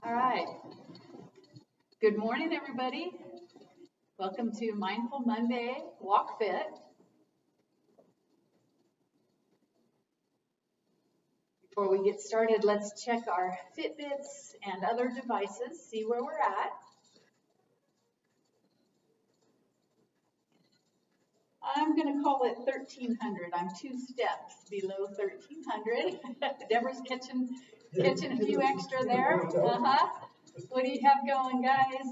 All right. Good morning, everybody. Welcome to Mindful Monday Walk Fit. Before we get started, let's check our Fitbits and other devices, see where we're at. I'm going to call it 1,300. I'm 2 steps below 1,300. Deborah's catching a few extra there. What do you have going, guys?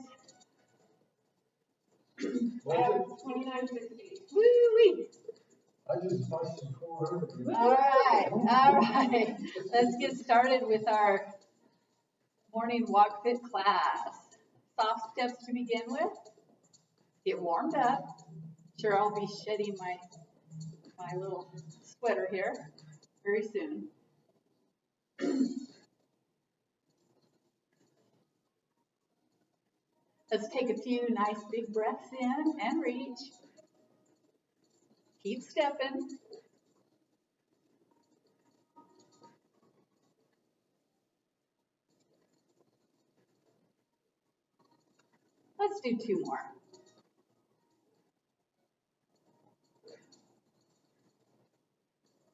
2950. Woo-wee! I just busted 400. All right. Let's get started with our morning walk fit class. Soft steps to begin with. Get warmed up. Sure, I'll be shedding my little sweater here very soon. Let's take a few nice big breaths in and reach. Keep stepping. Let's do 2 more.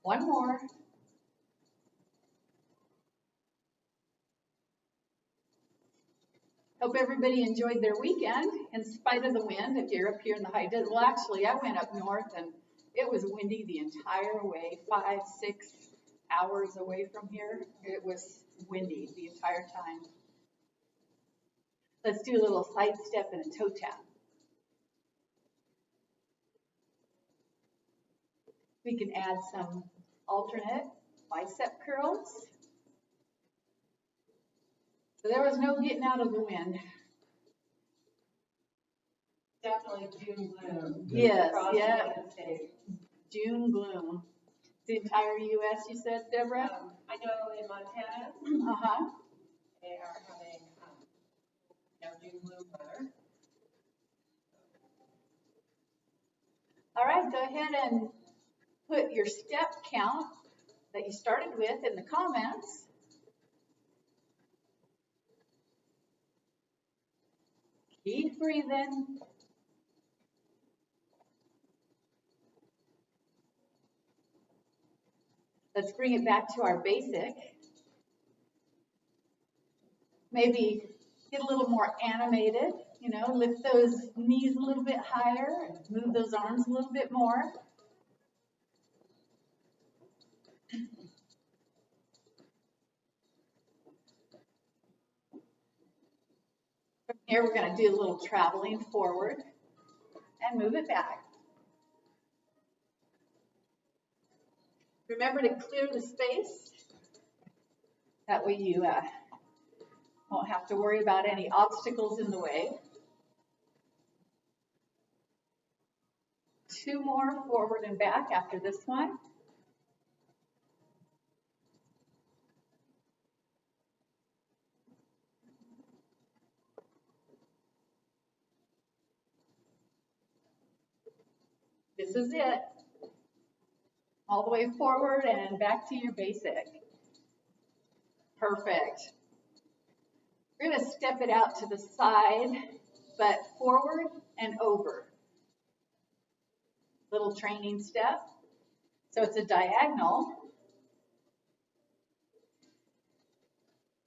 One more. Hope everybody enjoyed their weekend in spite of the wind. If you're up here in the high desert, well, actually, I went up north and it was windy the entire way, 5-6 hours away from here. It was windy the entire time. Let's do a little side step and a toe tap. We can add some alternate bicep curls. So there was no getting out of the wind. Definitely June gloom. Yes, yeah. June gloom. The entire U.S., you said, Deborah? I know in Montana, they are having June gloom weather. All right, go ahead and put your step count that you started with in the comments. Keep breathing. Let's bring it back to our basic. Maybe get a little more animated, lift those knees a little bit higher, move those arms a little bit more. From here, we're going to do a little traveling forward and move it back. Remember to clear the space. That way you won't have to worry about any obstacles in the way. 2 more forward and back after this one. This is it. All the way forward and back to your basic. Perfect. We're going to step it out to the side, but forward and over. Little training step. So it's a diagonal.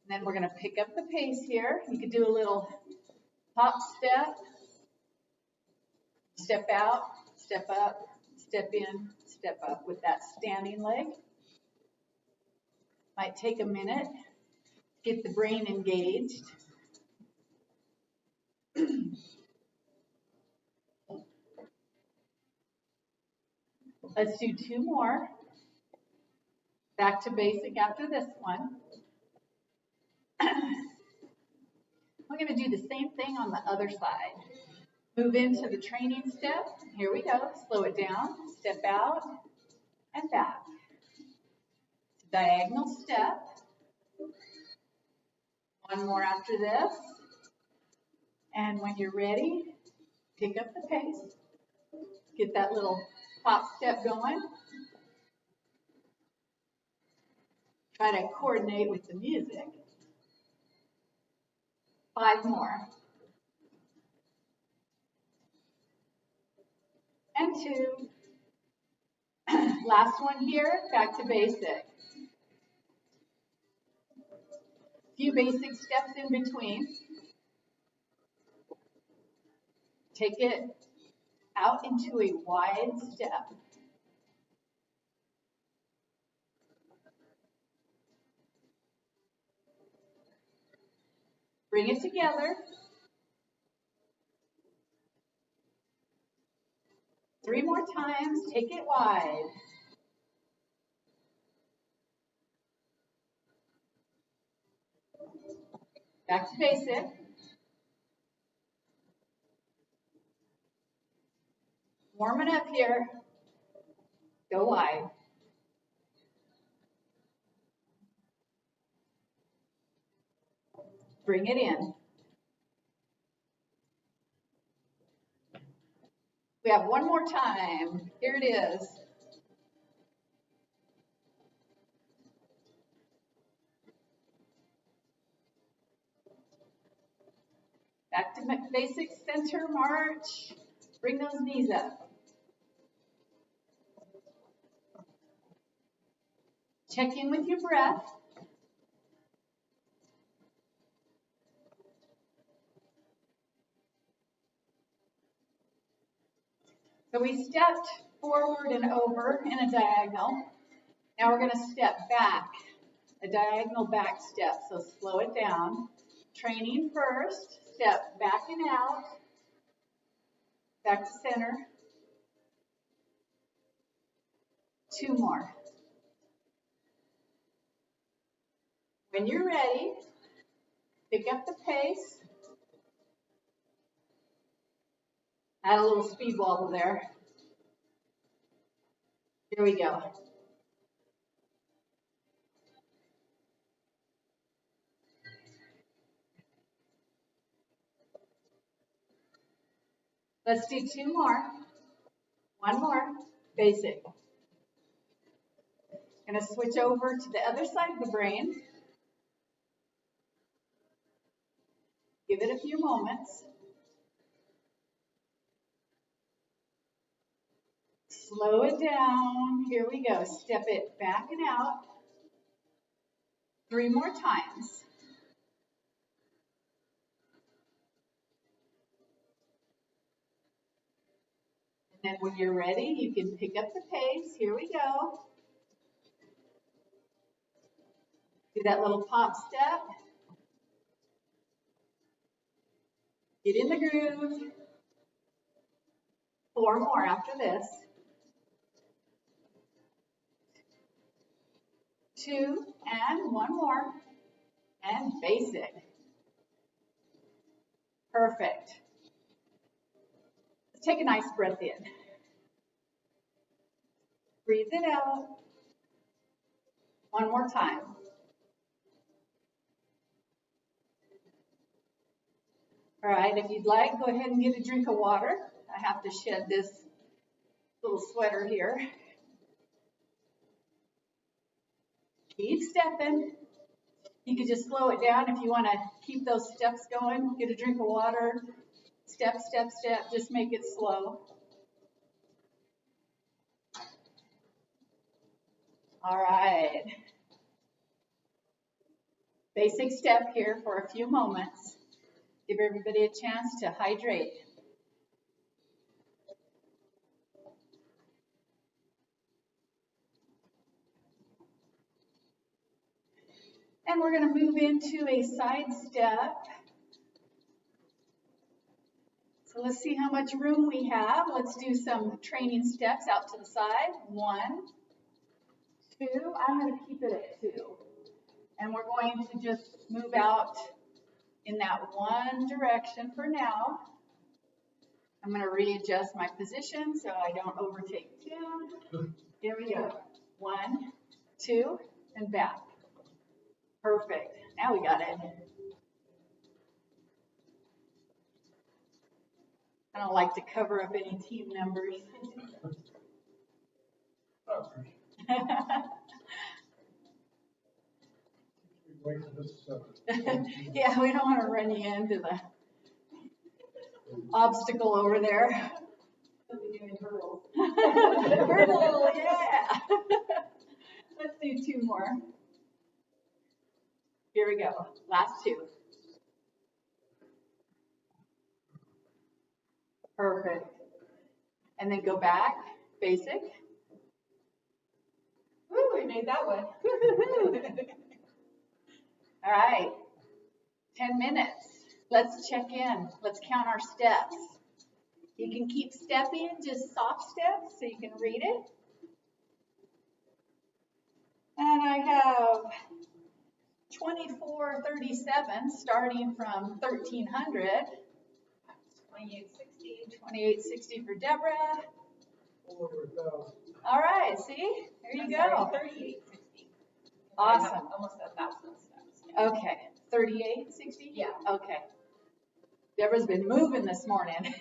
And then we're going to pick up the pace here. You could do a little hop step. Step out, step up, step in, step up with that standing leg. Might take a minute to get the brain engaged. Let's do 2 more. Back to basic after this one. We're going to do the same thing on the other side. Move into the training step. Here we go. Slow it down. Step out and back. Diagonal step. 1 more after this. And when you're ready, pick up the pace. Get that little hop step going. Try to coordinate with the music. 5 more. And 2. Last one here, back to basic. Few basic steps in between. Take it out into a wide step. Bring it together. 3 more times, take it wide. Back to basic. Warming up here. Go wide. Bring it in. We have 1 more time. Here it is. Back to basic center march. Bring those knees up. Check in with your breath. So we stepped forward and over in a diagonal. Now we're going to step back, a diagonal back step. So slow it down. Training first, step back and out, back to center. 2 more. When you're ready, pick up the pace. Add a little speed wobble there. Here we go. Let's do 2 more. 1 more. Basic. Going to switch over to the other side of the brain. Give it a few moments. Slow it down. Here we go. Step it back and out. 3 more times. And then when you're ready, you can pick up the pace. Here we go. Do that little pop step. Get in the groove. 4 more after this. 2 and 1 more. And basic. Perfect. Let's take a nice breath in. Breathe it out. 1 more time. All right, if you'd like, go ahead and get a drink of water. I have to shed this little sweater here. Keep stepping. You could just slow it down if you want to keep those steps going. Get a drink of water. Step, step, step. Just make it slow. All right. Basic step here for a few moments. Give everybody a chance to hydrate. And we're going to move into a side step. So let's see how much room we have. Let's do some training steps out to the side. 1, 2. I'm going to keep it at 2. And we're going to just move out in that one direction for now. I'm going to readjust my position so I don't overtake 2. Here we go. 1, 2, and back. Perfect. Now we got it. I don't like to cover up any team members. Wait for this, Yeah, we don't want to run you into the obstacle over there. We'll be doing hurdles. Hurdle, yeah. Let's do two more. Here we go. Last two. Perfect. And then go back, basic. Woo, we made that one. All right. 10 minutes. Let's check in. Let's count our steps. You can keep stepping, just soft steps, so you can read it. And I have 2437 starting from 1300. 2860. 2860 for Deborah. over 1,000. All right, see? There you go. 3860. Awesome. Almost 1,000 steps. Okay. 3860? Yeah. Okay. Deborah's been moving this morning.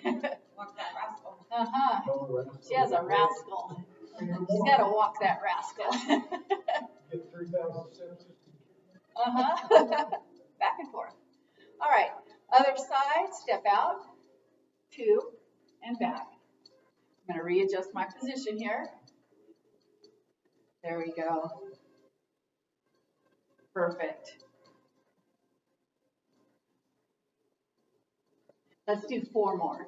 Walk that rascal. Uh-huh. Oh, She has a rascal. She's got to walk that rascal. Get 3,000 steps. Uh-huh. Back and forth. All right. Other side, step out, 2, and back. I'm going to readjust my position here. There we go. Perfect. Let's do 4 more.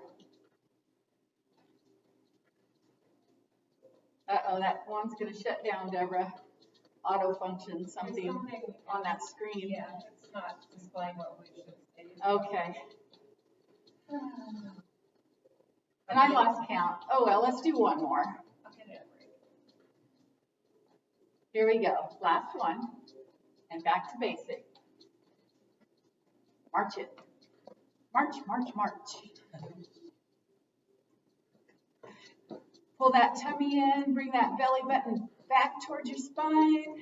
Uh-oh, that one's going to shut down, Deborah. Auto function, There's something something on that screen. Yeah, it's not displaying what we should say. Okay. And I lost count. Oh, well, let's do 1 more. I'll get it right. Here we go. Last one. And back to basic. March it. March, march, march. Pull that tummy in. Bring that belly button back towards your spine.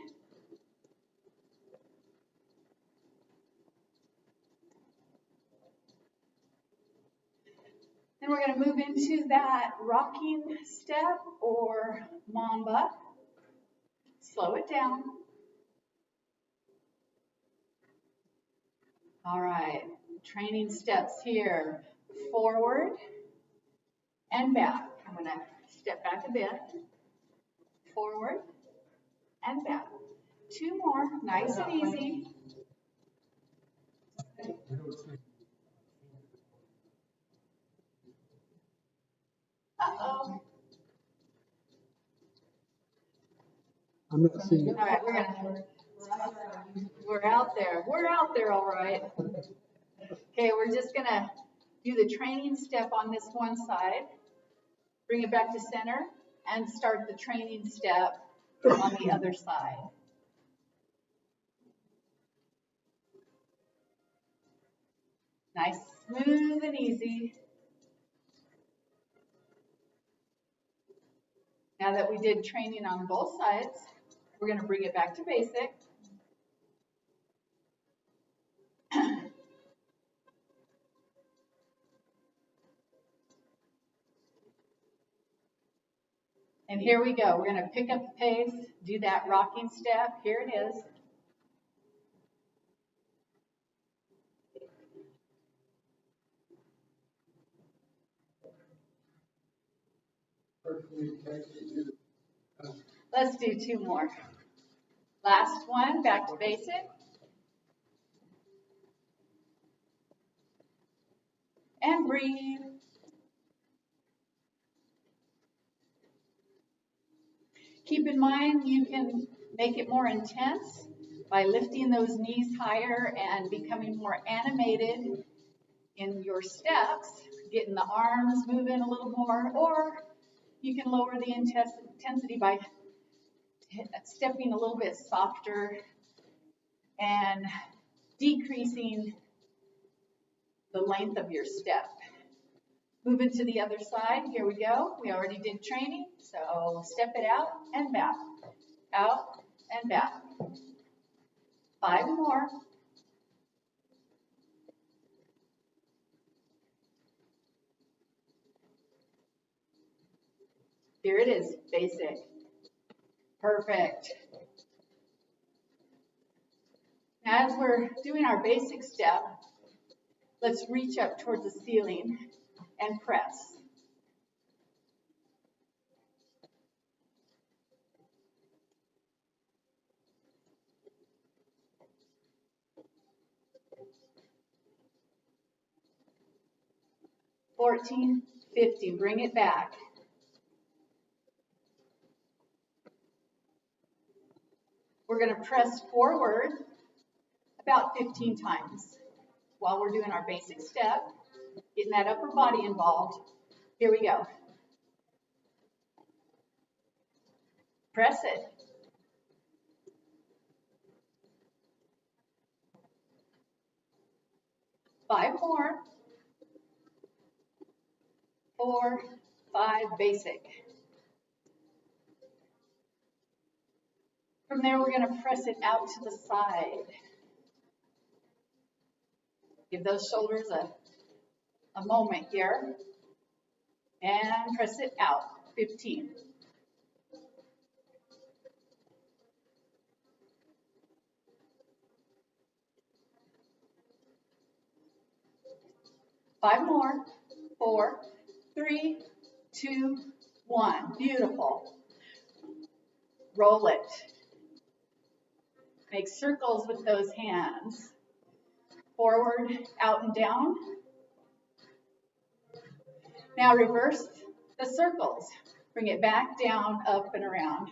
Then we're going to move into that rocking step or mamba. Slow it down. All right, training steps here. Forward and back. I'm going to step back a bit. Forward and back. 2 more, nice and easy. Uh-oh. I'm not seeing All it. right, we're out there. We're out there, all right. Okay, we're just gonna do the training step on this one side, bring it back to center, and start the training step on the other side. Nice, smooth and easy. Now that we did training on both sides, we're going to bring it back to basic. And here we go. We're going to pick up the pace, do that rocking step. Here it is. Let's do 2 more. Last one, back to basic. And breathe. Keep in mind, you can make it more intense by lifting those knees higher and becoming more animated in your steps, getting the arms moving a little more, or you can lower the intensity by stepping a little bit softer and decreasing the length of your step. Moving to the other side, here we go. We already did training, so step it out and back, out and back. 5 more. Here it is, basic. Perfect. Now, as we're doing our basic step, let's reach up towards the ceiling and press. $14, $15, bring it back. We're going to press forward about 15 times while we're doing our basic step, getting that upper body involved. Here we go. Press it. Five more. 4, 5, basic. From there, we're going to press it out to the side. Give those shoulders a moment here. And press it out. 15. Five more. 4, 3, 2, 1. Beautiful. Roll it. Make circles with those hands. Forward, out and down. Now reverse the circles. Bring it back, down, up, and around.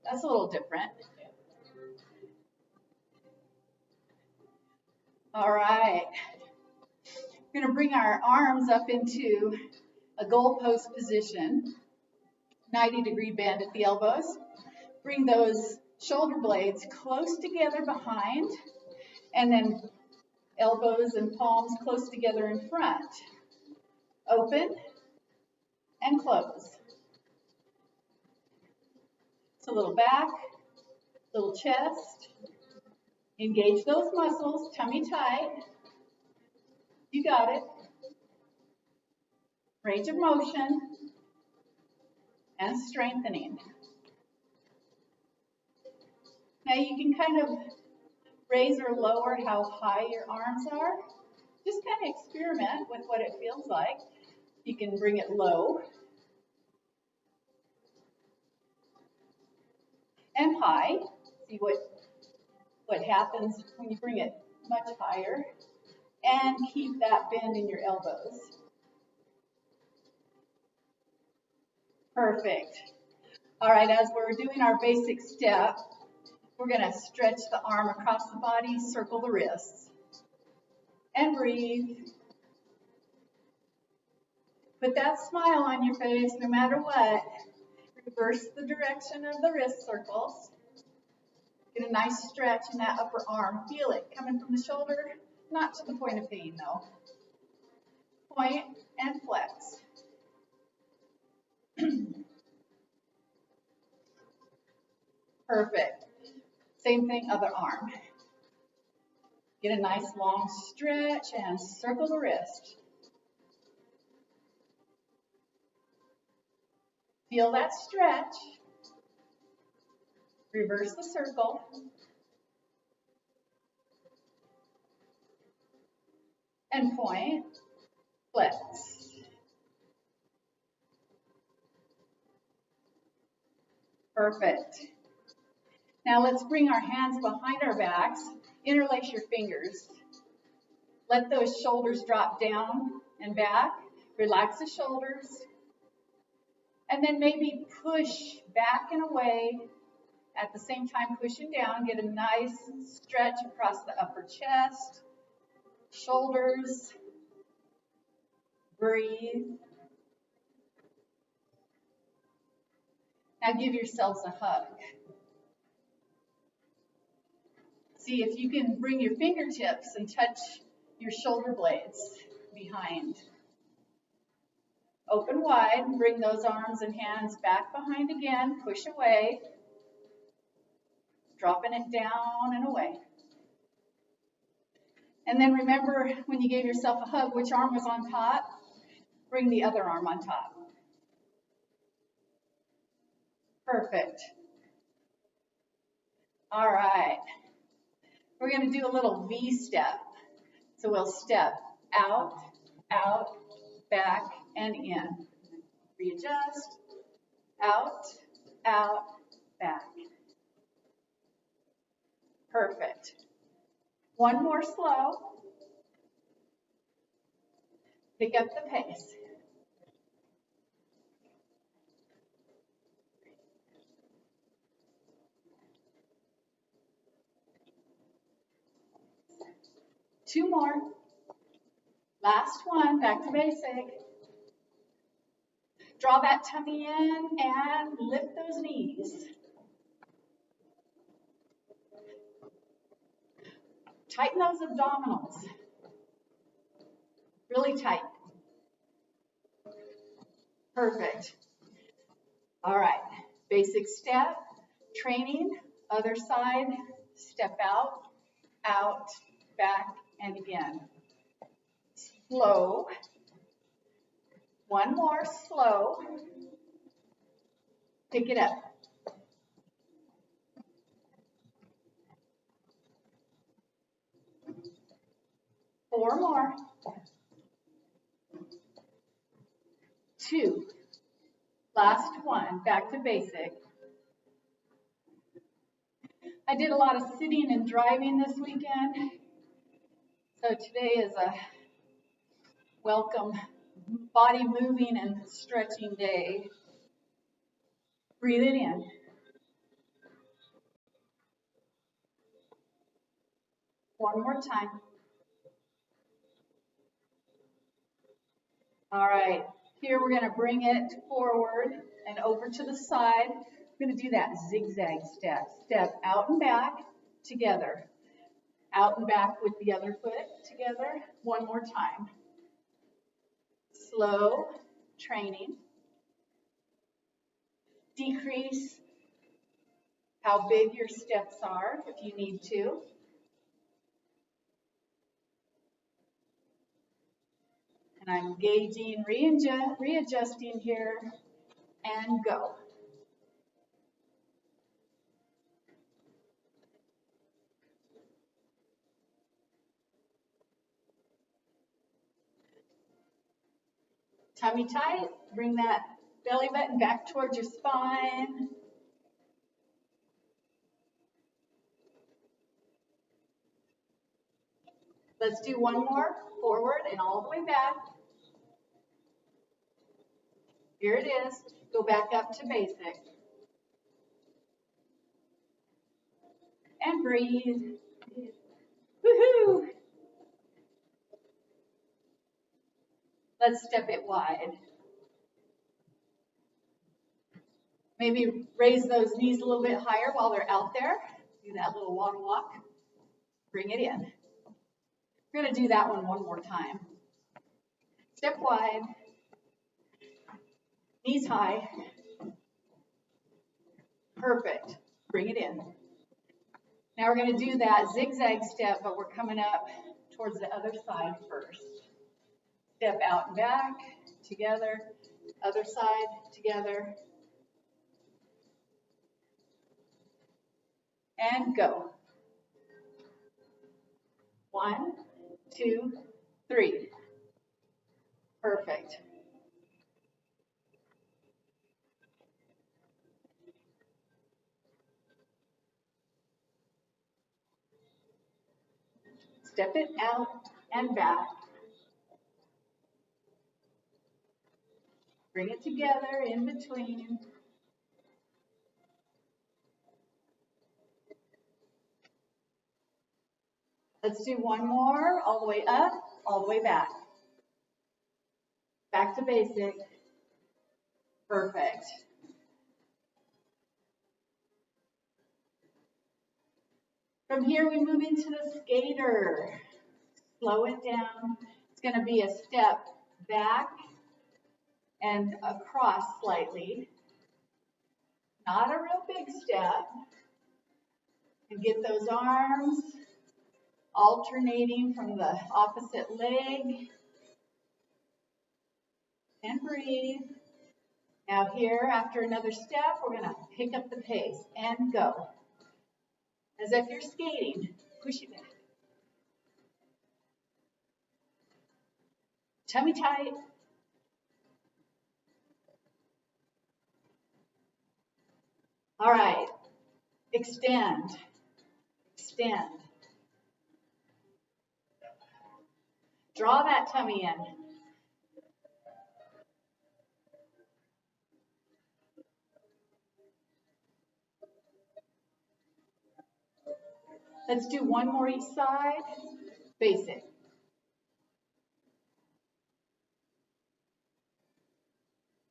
That's a little different. All right. We're going to bring our arms up into a goalpost position. 90-degree bend at the elbows. Bring those shoulder blades close together behind, and then elbows and palms close together in front. Open and close. So a little back, little chest. Engage those muscles, tummy tight. You got it. Range of motion and strengthening. Now you can kind of raise or lower how high your arms are. Just kind of experiment with what it feels like. You can bring it low and high. See what happens when you bring it much higher. And keep that bend in your elbows. Perfect. All right, as we're doing our basic step, we're going to stretch the arm across the body, circle the wrists, and breathe. Put that smile on your face no matter what. Reverse the direction of the wrist circles. Get a nice stretch in that upper arm. Feel it coming from the shoulder, not to the point of pain though. Point and flex. Perfect. Same thing, other arm. Get a nice long stretch and circle the wrist. Feel that stretch. Reverse the circle. And point, flex. Perfect. Now let's bring our hands behind our backs. Interlace your fingers. Let those shoulders drop down and back. Relax the shoulders. And then maybe push back and away. At the same time, pushing down. Get a nice stretch across the upper chest, shoulders. Breathe. Now give yourselves a hug. See if you can bring your fingertips and touch your shoulder blades behind. Open wide, bring those arms and hands back behind again, push away, dropping it down and away. And then remember when you gave yourself a hug, which arm was on top? Bring the other arm on top. Perfect. All right. We're going to do a little V step. So we'll step out, out, back, and in. Readjust, out, out, back. Perfect. One more slow. Pick up the pace. Two more. Last one, back to basic. Draw that tummy in and lift those knees. Tighten those abdominals. Really tight. Perfect. All right, basic step, training, other side, step out, out, back, and in. Slow. One more, slow. Pick it up. Four more. Two. Last one, back to basic. I did a lot of sitting and driving this weekend. So today is a welcome body moving and stretching day. Breathe it in. One more time. All right, here we're going to bring it forward and over to the side. We're going to do that zigzag step. Step out and back together. Out and back with the other foot together. One more time. Slow training. Decrease how big your steps are if you need to. And I'm gauging, readjusting here, and go. Tummy tight, bring that belly button back towards your spine. Let's do one more, forward and all the way back. Here it is, go back up to basic. And breathe. Woohoo! Let's step it wide. Maybe raise those knees a little bit higher while they're out there. Do that little waddle walk. Bring it in. We're going to do that one more time. Step wide. Knees high. Perfect. Bring it in. Now we're going to do that zigzag step, but we're coming up towards the other side first. Step out and back, together, other side, together. And go. 1, 2, 3. Perfect. Step it out and back. Bring it together in between. Let's do one more, all the way up, all the way back. Back to basic. Perfect. From here, we move into the skater. Slow it down. It's going to be a step back and across slightly. Not a real big step. And get those arms alternating from the opposite leg. And breathe. Now here, after another step, we're going to pick up the pace and go. As if you're skating. Push it back. Tummy tight. All right. Extend. Extend. Draw that tummy in. Let's do one more each side. Basic.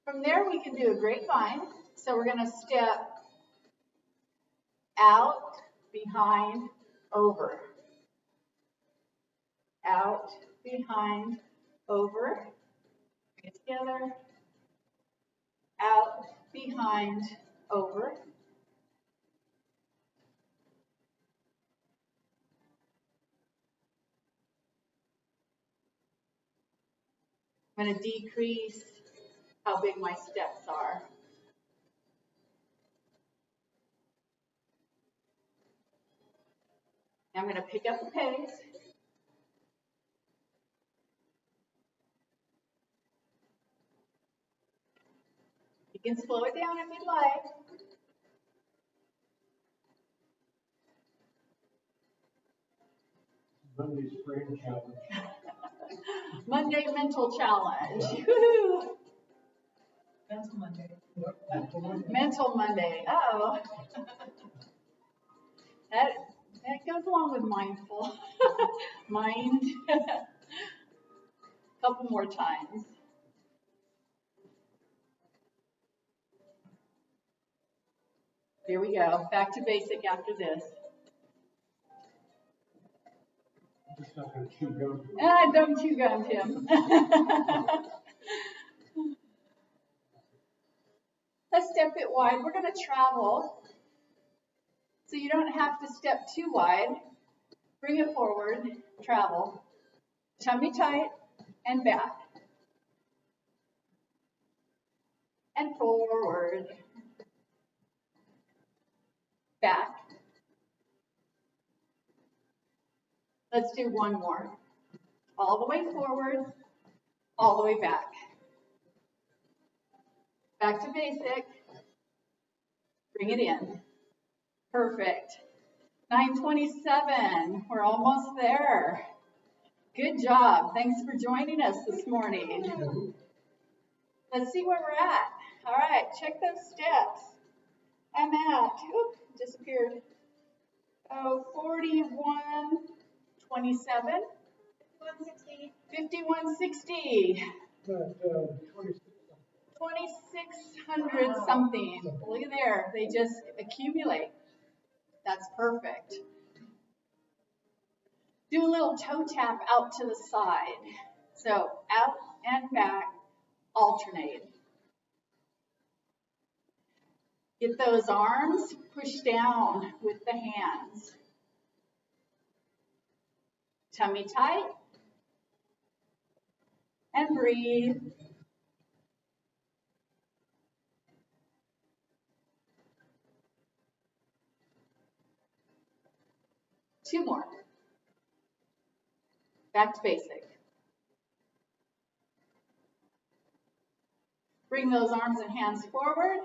From there, we can do a grapevine. So we're going to step out, behind, over. Out, behind, over. Bring it together. Out, behind, over. I'm going to decrease how big my steps are. I'm going to pick up the pace. You can slow it down if you'd like. Monday's brain challenge. Monday mental challenge. Mental Monday. Yep. Mental Monday. Uh-oh. That goes along with mindful. Mind. Couple more times. Here we go. Back to basic after this. I'm just not gonna chew gum. Don't chew gum, Tim. Let's step it wide. We're going to travel. So you don't have to step too wide. Bring it forward. Travel. Tummy tight and back. And forward. Back. Let's do one more. All the way forward, all the way back. Back to basic. Bring it in. Perfect. 9:27. We're almost there. Good job. Thanks for joining us this morning. Let's see where we're at. All right, check those steps. I'm at, disappeared. 41:27. 51:60. 2,600 something. Look at there. They just accumulate. That's perfect. Do a little toe tap out to the side. So out and back, alternate. Get those arms pushed down with the hands. Tummy tight. And breathe. Two more. Back to basic. Bring those arms and hands forward.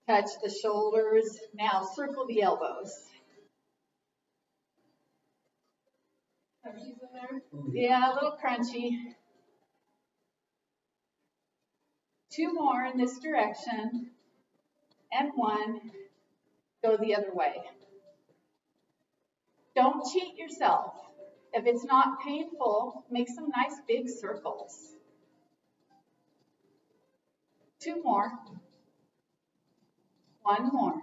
Touch the shoulders. Now circle the elbows. Crunchies in there? Yeah, a little crunchy. Two more in this direction. And one. Go the other way. Don't cheat yourself. If it's not painful, make some nice big circles. Two more. One more.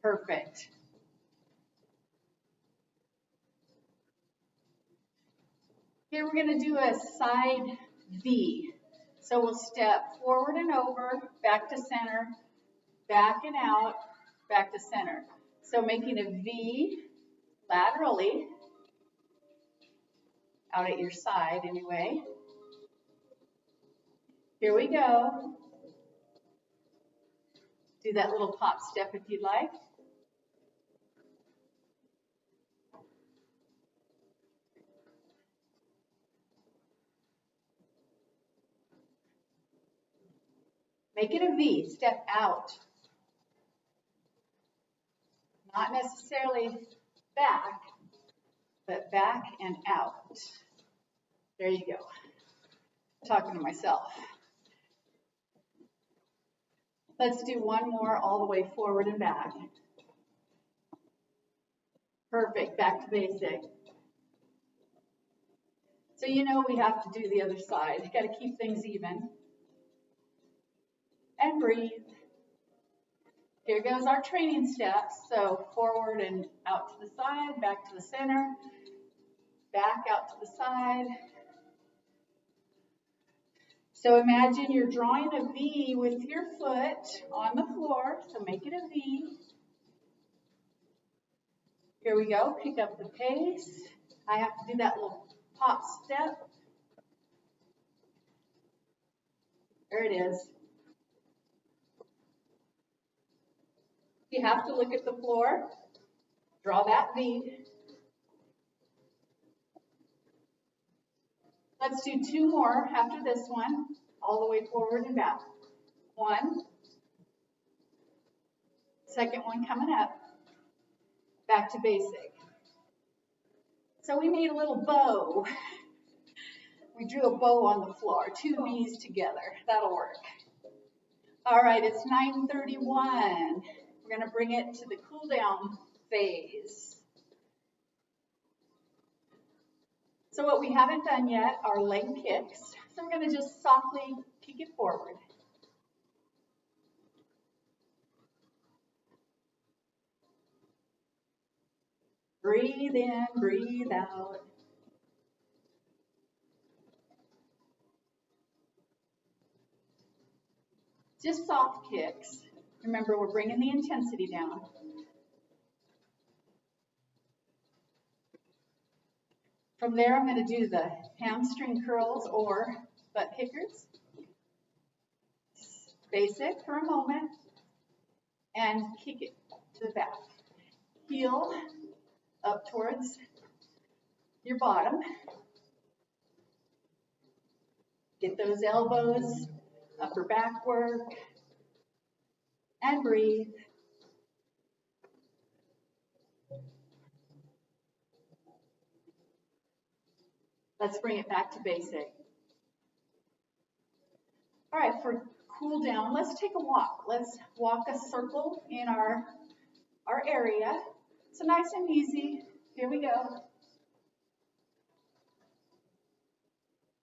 Perfect. Here we're going to do a side V. So we'll step forward and over, back to center, back and out, back to center. So making a V laterally, out at your side anyway. Here we go. Do that little pop step if you'd like. Make it a V, step out. Not necessarily back, but back and out. There you go. Talking to myself. Let's do one more all the way forward and back. Perfect, back to basic. So you know we have to do the other side. Got to keep things even. And breathe. Here goes our training steps. So forward and out to the side, back to the center, back out to the side. So imagine you're drawing a V with your foot on the floor. So make it a V. Here we go. Pick up the pace. I have to do that little pop step. There it is. You have to look at the floor. Draw that V. Let's do two more after this one, all the way forward and back. One. Second one coming up. Back to basic. So we made a little bow. We drew a bow on the floor, two V's together. That'll work. All right, it's 9:31. We're going to bring it to the cool down phase. So what we haven't done yet are leg kicks. So we're going to just softly kick it forward. Breathe in, breathe out. Just soft kicks. Remember, we're bringing the intensity down. From there, I'm going to do the hamstring curls or butt kickers. Basic for a moment. And kick it to the back. Heel up towards your bottom. Get those elbows, upper back work. And breathe. Let's bring it back to basic. All right, for cool down, let's take a walk. Let's walk a circle in our area. So nice and easy. Here we go.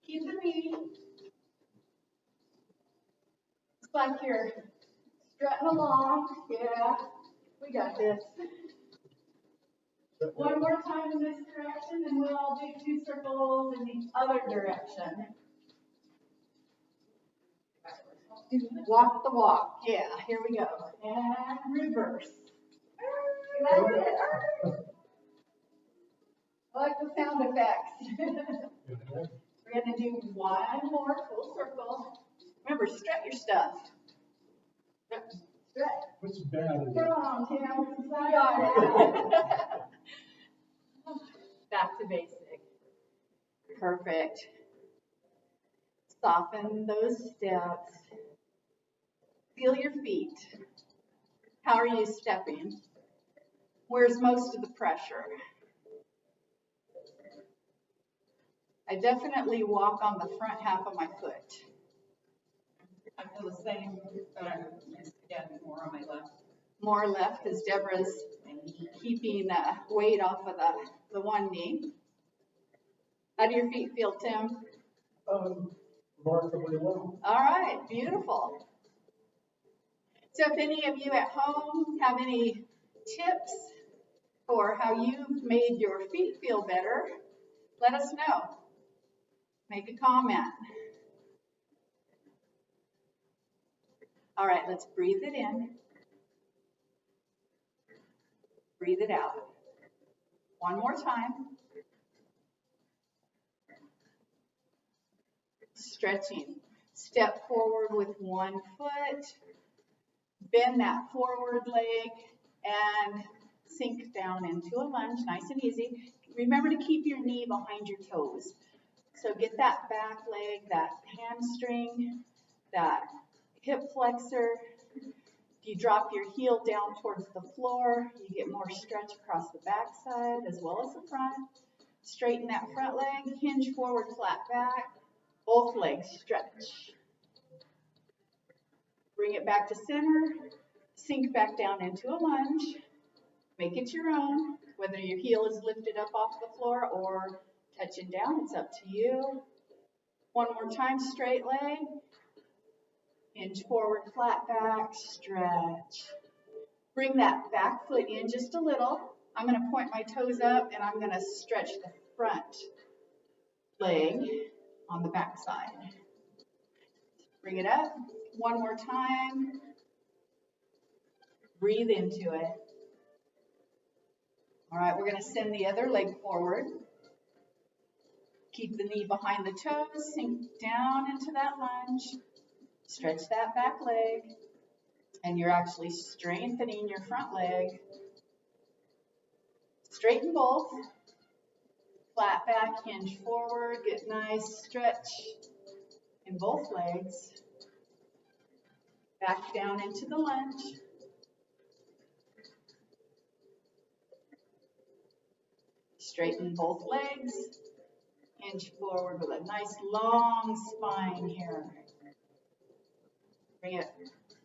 Keep the knee. It's like you're strutting along. Yeah, we got this. One more time in this direction, and we'll all do two circles in the other direction. Walk the walk. Yeah, here we go. And reverse. I like the sound effects. We're going to do one more full circle. Remember, strut your stuff. Stretch. What's bad is Come on, Tim. Got it. Back to basic. Perfect. Soften those steps. Feel your feet. How are you stepping? Where's most of the pressure? I definitely walk on the front half of my foot. I feel the same, but I'm, again, more on my left. More left because Deborah's keeping weight off of the one knee. How do your feet feel, Tim? Remarkably well. All right, beautiful. So if any of you at home have any tips for how you've made your feet feel better, let us know. Make a comment. All right, let's breathe it in. Breathe it out. One more time. Stretching. Step forward with one foot. Bend that forward leg and sink down into a lunge, nice and easy. Remember to keep your knee behind your toes. So get that back leg, that hamstring, that hip flexor. If you drop your heel down towards the floor, you get more stretch across the back side as well as the front. Straighten that front leg, hinge forward, flat back. Both legs stretch. Bring it back to center. Sink back down into a lunge. Make it your own. Whether your heel is lifted up off the floor or touching down, it's up to you. One more time, straight leg. Hinge forward, flat back, stretch. Bring that back foot in just a little. I'm going to point my toes up and I'm going to stretch the front leg on the back side. Bring it up. One more time. Breathe into it. All right, we're going to send the other leg forward. Keep the knee behind the toes. Sink down into that lunge. Stretch that back leg. And you're actually strengthening your front leg. Straighten both. Flat back, hinge forward. Get nice stretch in both legs. Back down into the lunge. Straighten both legs. Hinge forward with a nice long spine here. Bring it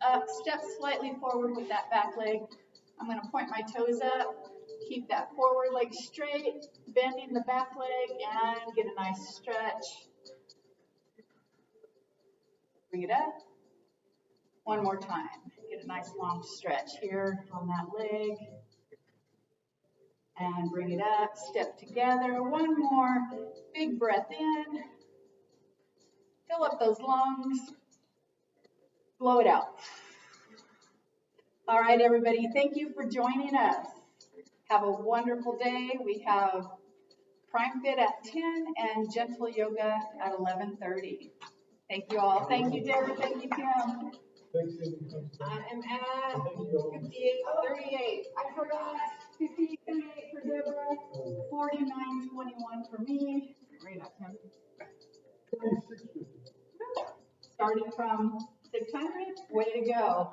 up, step slightly forward with that back leg. I'm going to point my toes up. Keep that forward leg straight, bending the back leg, and get a nice stretch. Bring it up. One more time. Get a nice long stretch here on that leg. And bring it up, step together. One more. Big breath in. Fill up those lungs. Blow it out. All right, everybody. Thank you for joining us. Have a wonderful day. We have Prime Fit at 10 and Gentle Yoga at 11:30. Thank you all. Thank you, Deborah. Thank you, Kim. Thanks, Cindy. I am at 58:38. I forgot 58:38 for Deborah. 49:21 for me. Right up, Kim. 26:50. Starting from 600. Way to go.